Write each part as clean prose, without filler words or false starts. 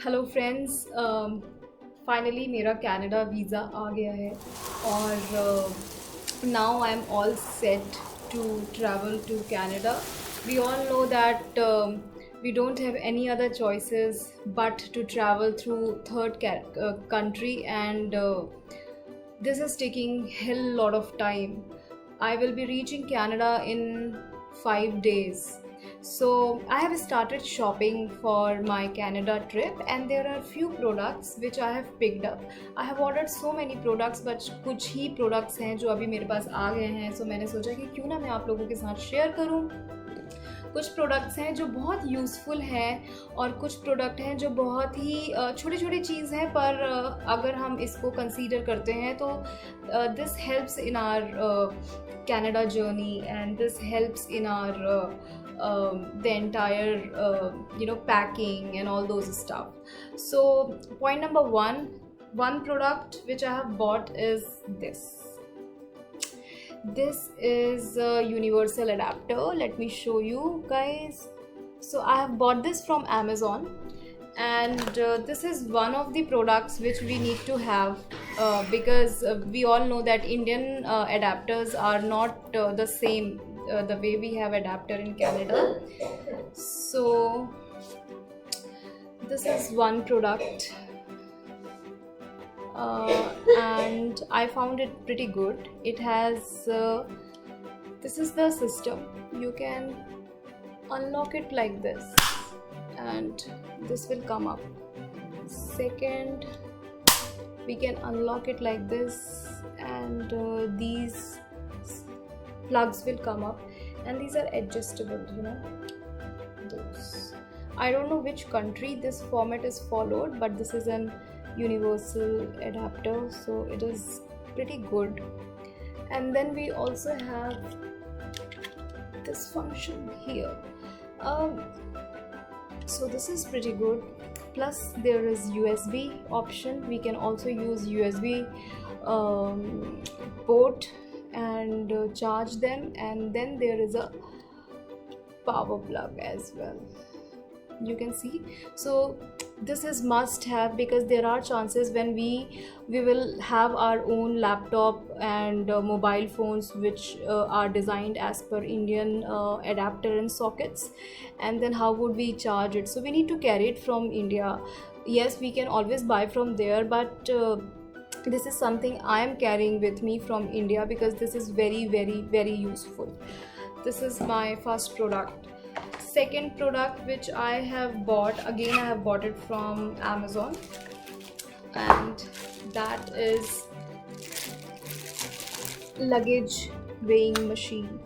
Hello friends, finally मेरा Canada visa आ गया है और now I am all set to travel to Canada. We all know that we don't have any other choices but to travel through country, and this is taking hell lot of time. I will be reaching Canada in 5 days. So I have started shopping for my Canada trip, and there are few products which I have picked up. I have ordered so many products, but कुछ ही products हैं जो अभी मेरे पास आ गए हैं. So मैंने सोचा कि क्यों ना मैं आप लोगों के साथ शेयर करूं. कुछ प्रोडक्ट्स हैं जो बहुत यूज़फुल हैं, और कुछ प्रोडक्ट हैं जो बहुत ही छोटे छोटे चीज़ हैं, पर अगर हम इसको कंसीडर करते हैं तो this helps in our Canada journey, and this helps in our the entire packing and all those stuff. So point number one product which I have bought is this is a universal adapter. Let me show you guys. So I have bought this from Amazon, and this is one of the products which we need to have, because we all know that Indian adapters are not the same the way we have adapter in Canada. So this is one product, and I found it pretty good. It has this is the system. You can unlock it like this, and this will come up. Second, we can unlock it like this, and these plugs will come up, and these are adjustable, those. I don't know which country this format is followed, but this is an universal adapter, so it is pretty good. And then we also have this function here. So this is pretty good. Plus there is USB option. We can also use USB port and charge them, and then there is a power plug as well, you can see. So this is must have, because there are chances when we will have our own laptop and mobile phones which are designed as per Indian adapter and sockets, and then how would we charge it? So we need to carry it from India. Yes, we can always buy from there, but this is something I am carrying with me from India, because this is very very very useful. This is my first product. Second product which I have bought, again I have bought it from Amazon, and that is luggage weighing machine.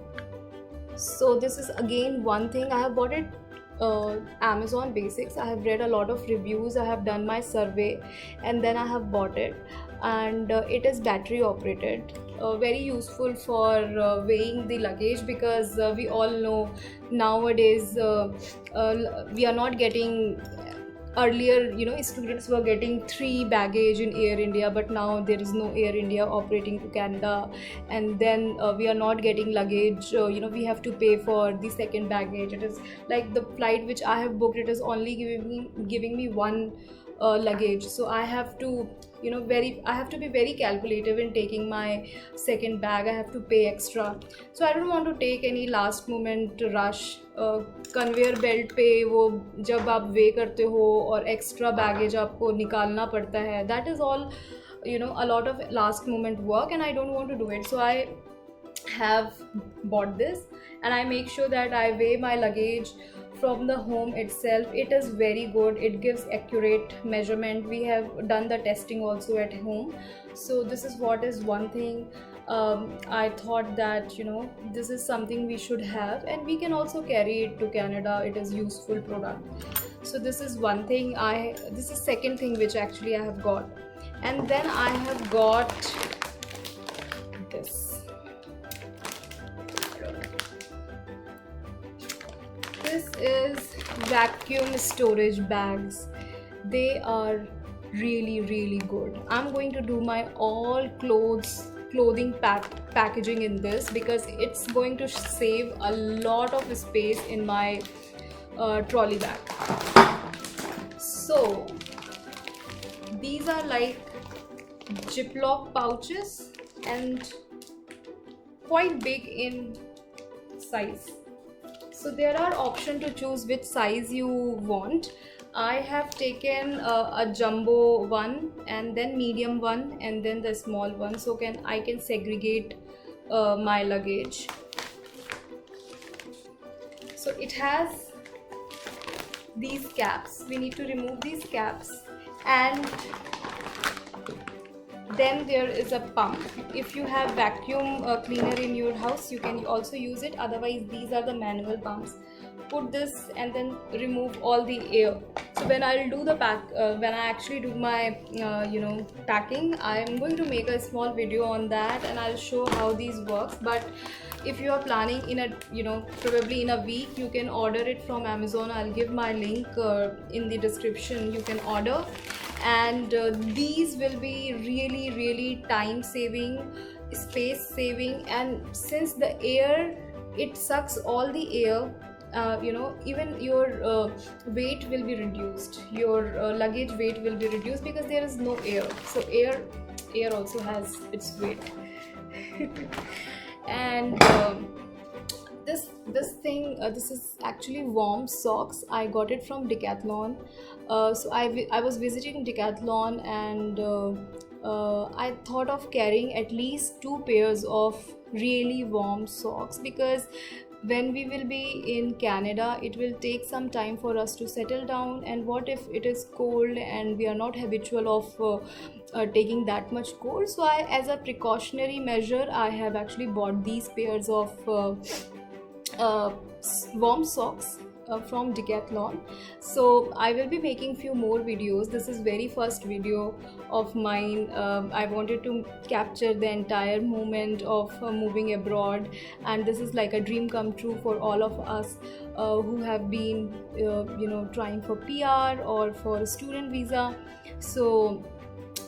So this is again one thing I have bought it, Amazon basics. I have read a lot of reviews, I have done my survey, and then I have bought it. And it is battery operated, very useful for weighing the luggage, because we all know nowadays we are not getting, earlier students were getting 3 baggage in Air India, but now there is no Air India operating to Canada, and then we are not getting luggage. We have to pay for the second baggage. It is like the flight which I have booked, it is only giving me one luggage. So I have to I have to be very calculative in taking my second bag. I have to pay extra, so I don't want to take any last moment rush. Conveyor belt पे वो जब आप वे करते हो और extra baggage आपको निकालना पड़ता है, that is all a lot of last moment work, and I don't want to do it. So I have bought this, and I make sure that I weigh my luggage from the home itself. It is very good, it gives accurate measurement. We have done the testing also at home. So this is what is one thing I thought that this is something we should have, and we can also carry it to Canada. It is useful product. So this is one thing this is second thing which actually I have got. And then I have got this. This is vacuum storage bags. They are really really good. I'm going to do my all clothing packaging in this, because it's going to save a lot of space in my trolley bag. So these are like Ziploc pouches and quite big in size. So there are options to choose which size you want. I have taken a jumbo one, and then medium one, and then the small one, so I can segregate my luggage. So it has these caps. We need to remove these caps, and then there is a pump. If you have vacuum cleaner in your house, you can also use it. Otherwise, these are the manual pumps. Put this and then remove all the air. So when I'll do the when I actually do my packing, I'm going to make a small video on that, and I'll show how these works. But if you are planning in a probably in a week, you can order it from Amazon. I'll give my link in the description. You can order, and these will be really time saving, space saving, and since the air, it sucks all the air, even your weight will be reduced. Your luggage weight will be reduced because there is no air. So air also has its weight. And this is actually warm socks. I got it from Decathlon. So I was visiting Decathlon, and I thought of carrying at least 2 pairs of really warm socks, because when we will be in Canada, it will take some time for us to settle down, and what if it is cold and we are not habitual of taking that much cold. So as a precautionary measure, I have actually bought these pairs of warm socks from Decathlon. So I will be making few more videos. This is very first video of mine. I wanted to capture the entire moment of moving abroad, and this is like a dream come true for all of us who have been trying for PR or for student visa. So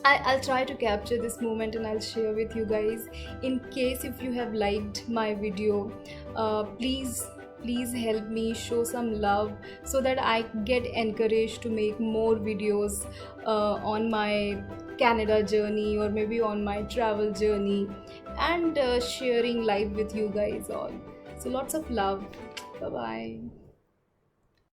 I'll try to capture this moment and I'll share with you guys. In case if you have liked my video, please help me show some love, so that I get encouraged to make more videos on my Canada journey, or maybe on my travel journey, and sharing life with you guys all. So lots of love. Bye bye.